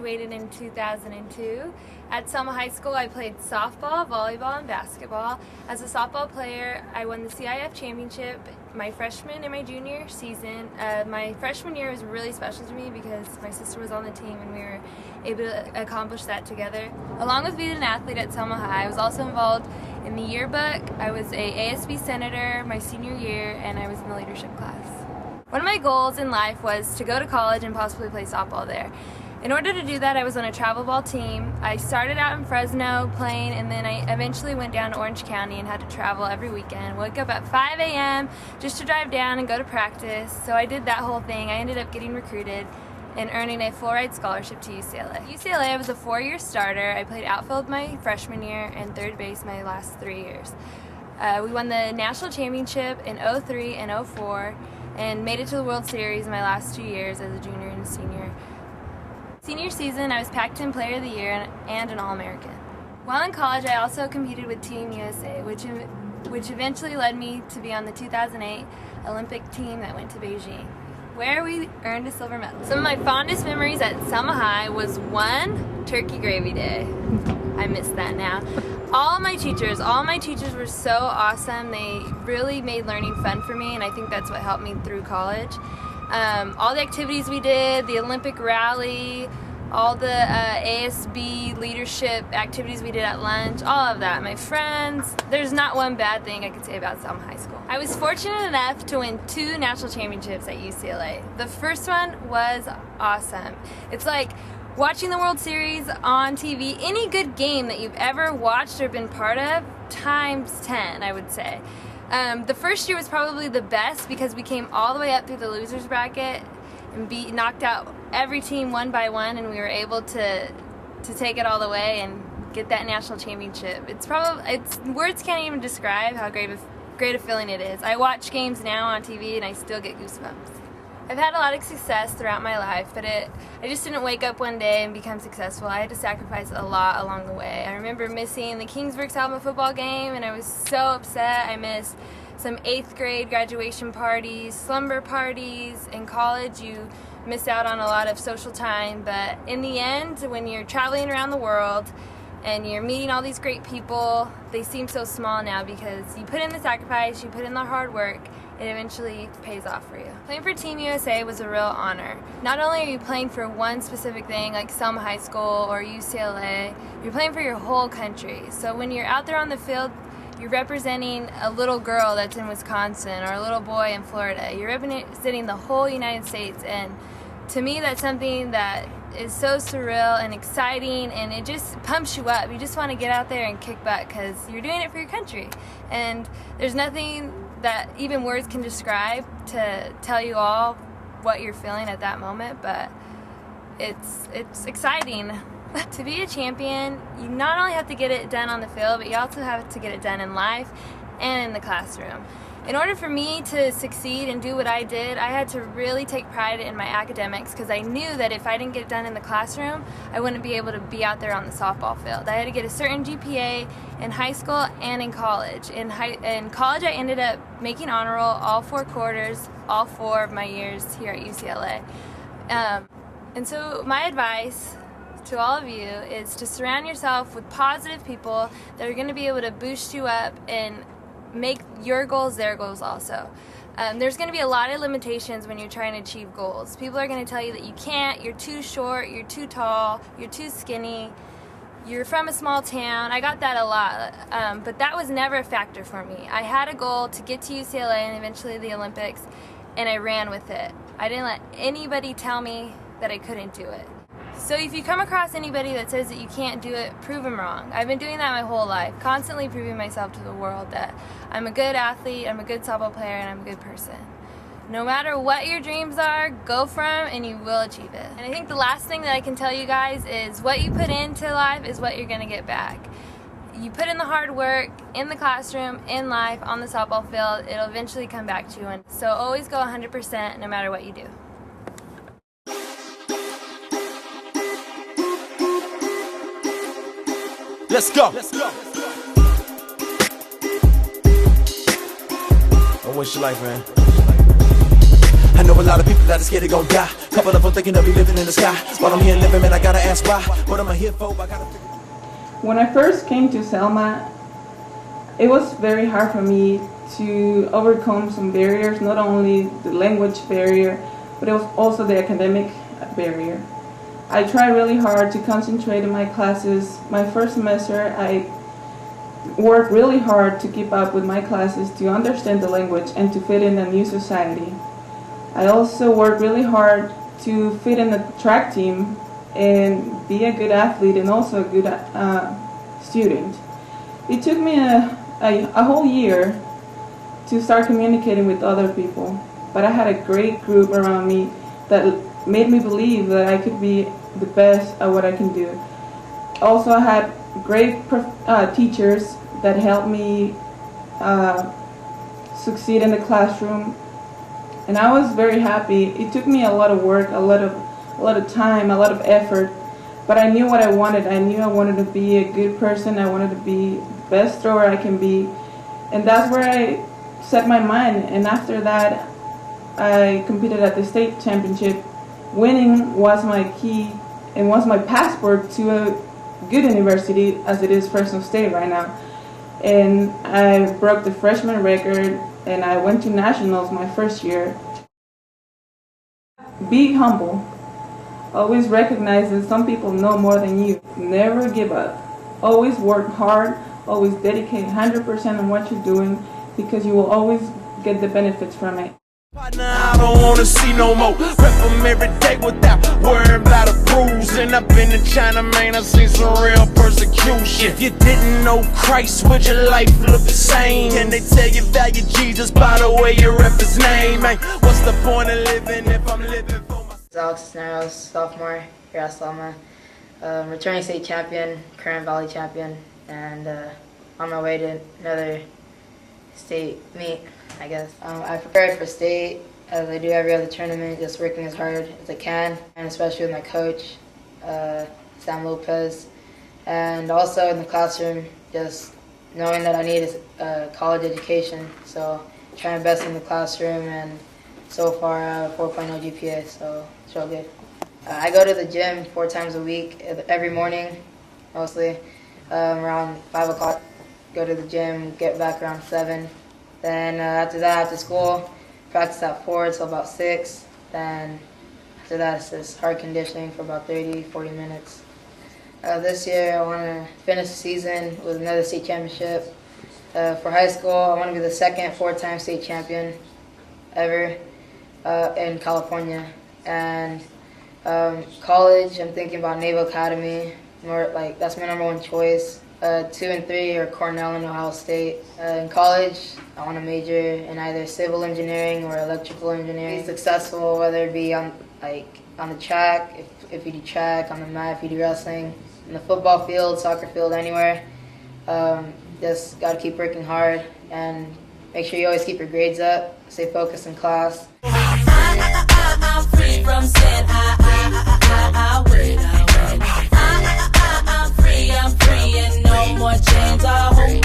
graduated in 2002. At Selma High School, I played softball, volleyball, and basketball. As a softball player, I won the CIF championship my freshman and my junior season. My freshman year was really special to me because my sister was on the team and we were able to accomplish that together. Along with being an athlete at Selma High, I was also involved in the yearbook. I was a ASB senator my senior year, and I was in the leadership class. One of my goals in life was to go to college and possibly play softball there. In order to do that, I was on a travel ball team. I started out in Fresno playing, and then I eventually went down to Orange County and had to travel every weekend. Wake up at 5 a.m. just to drive down and go to practice. So I did that whole thing. I ended up getting recruited and earning a full-ride scholarship to UCLA. UCLA, I was a 4-year starter. I played outfield my freshman year and third base my last 3 years. We won the national championship in 03 and 04 and made it to the World Series in my last 2 years as a junior and a senior. Senior season, I was Pac-10 Player of the Year and an All-American. While in college, I also competed with Team USA, which eventually led me to be on the 2008 Olympic team that went to Beijing, where we earned a silver medal. Some of my fondest memories at Selma High was one, Turkey Gravy Day. I miss that now. All my teachers were so awesome. They really made learning fun for me, and I think that's what helped me through college. All the activities we did, the Olympic rally, all the ASB leadership activities we did at lunch, all of that. My friends, there's not one bad thing I could say about Selma High School. I was fortunate enough to win 2 national championships at UCLA. The first one was awesome. It's like watching the World Series on TV. Any good game that you've ever watched or been part of, times 10, I would say. The first year was probably the best because we came all the way up through the losers bracket and knocked out every team one by one, and we were able to take it all the way and get that national championship. Words can't even describe how great a feeling it is. I watch games now on TV and I still get goosebumps. I've had a lot of success throughout my life, but I just didn't wake up one day and become successful. I had to sacrifice a lot along the way. I remember missing the Kingsburg-Selma football game, and I was so upset. I missed some 8th grade graduation parties, slumber parties. In college, you miss out on a lot of social time, but in the end, when you're traveling around the world and you're meeting all these great people, they seem so small now because you put in the sacrifice, you put in the hard work, it eventually pays off for you. Playing for Team USA was a real honor. Not only are you playing for one specific thing like Selma High School or UCLA, you're playing for your whole country. So when you're out there on the field, you're representing a little girl that's in Wisconsin or a little boy in Florida. You're representing the whole United States, and to me that's something that is so surreal and exciting, and it just pumps you up. You just want to get out there and kick butt because you're doing it for your country, and there's nothing that even words can describe to tell you all what you're feeling at that moment, but it's exciting. To be a champion, you not only have to get it done on the field, but you also have to get it done in life and in the classroom. In order for me to succeed and do what I did, I had to really take pride in my academics because I knew that if I didn't get it done in the classroom, I wouldn't be able to be out there on the softball field. I had to get a certain GPA in high school and in college. In college, I ended up making honor roll all 4 quarters, all 4 of my years here at UCLA. And so my advice to all of you is to surround yourself with positive people that are going to be able to boost you up and make your goals their goals also. There's going to be a lot of limitations when you're trying to achieve goals. People are going to tell you that you can't, you're too short, you're too tall, you're too skinny, you're from a small town. I got that a lot, but that was never a factor for me. I had a goal to get to UCLA and eventually the Olympics, and I ran with it. I didn't let anybody tell me that I couldn't do it. So if you come across anybody that says that you can't do it, prove them wrong. I've been doing that my whole life, constantly proving myself to the world that I'm a good athlete, I'm a good softball player, and I'm a good person. No matter what your dreams are, go for them and you will achieve it. And I think the last thing that I can tell you guys is what you put into life is what you're going to get back. You put in the hard work in the classroom, in life, on the softball field, it'll eventually come back to you. And so always go 100% no matter what you do. Let's go. I wish you life, man. I I know a lot of people that are scared to go die. Couple of them thinking they'll be living in the sky. While I'm here living, man, I gotta ask why. What am I here for? I gotta figure. When I first came to Selma, it was very hard for me to overcome some barriers, not only the language barrier, but it was also the academic barrier. I tried really hard to concentrate in my classes. My first semester, I worked really hard to keep up with my classes, to understand the language, and to fit in a new society. I also worked really hard to fit in the track team and be a good athlete and also a good student. It took me a whole year to start communicating with other people, but I had a great group around me that made me believe that I could be the best at what I can do. Also, I had great teachers that helped me succeed in the classroom, and I was very happy. It took me a lot of work, a lot of time, a lot of effort, but I knew what I wanted. I knew I wanted to be a good person. I wanted to be the best thrower I can be, and that's where I set my mind. And after that, I competed at the state championship. Winning was my key and was my passport to a good university, as it is Fresno State right now. And I broke the freshman record, and I went to nationals my first year. Be humble. Always recognize that some people know more than you. Never give up. Always work hard. Always dedicate 100% on what you're doing, because you will always get the benefits from it. Partner, I don't wanna see no more. Rep them every day without worrying about a bruise. And I've been to China, man, I've seen some real persecution. If you didn't know Christ, would your life look the same? Can they tell you value Jesus by the way you rep his name? Man, what's the point of living if I'm living for myself? Alex Cisneros, sophomore here at Selma, returning state champion, current Valley champion, and on my way to another state meet, I guess. I prepared for state as I do every other tournament, just working as hard as I can, and especially with my coach, Sam Lopez, and also in the classroom, just knowing that I need a college education, so trying my best in the classroom, and so far 4.0 GPA, so it's real good. I go to the gym 4 times a week, every morning, mostly, around 5 o'clock. Go to the gym, get back around 7. Then after that, after school, practice at 4 till about 6. Then after that, it's just hard conditioning for about 30-40 minutes. This year, I want to finish the season with another state championship. For high school, I want to be the second 4-time state champion ever in California. And college, I'm thinking about Naval Academy. That's my #1 choice. 2 and 3 are Cornell and Ohio State. In college, I want to major in either civil engineering or electrical engineering. Be successful, whether it be on the track, if you do track, on the mat, if you do wrestling, in the football field, soccer field, anywhere. Just got to keep working hard and make sure you always keep your grades up, stay focused in class. I'm free from sin. I wait. I'm free and no more chains are holding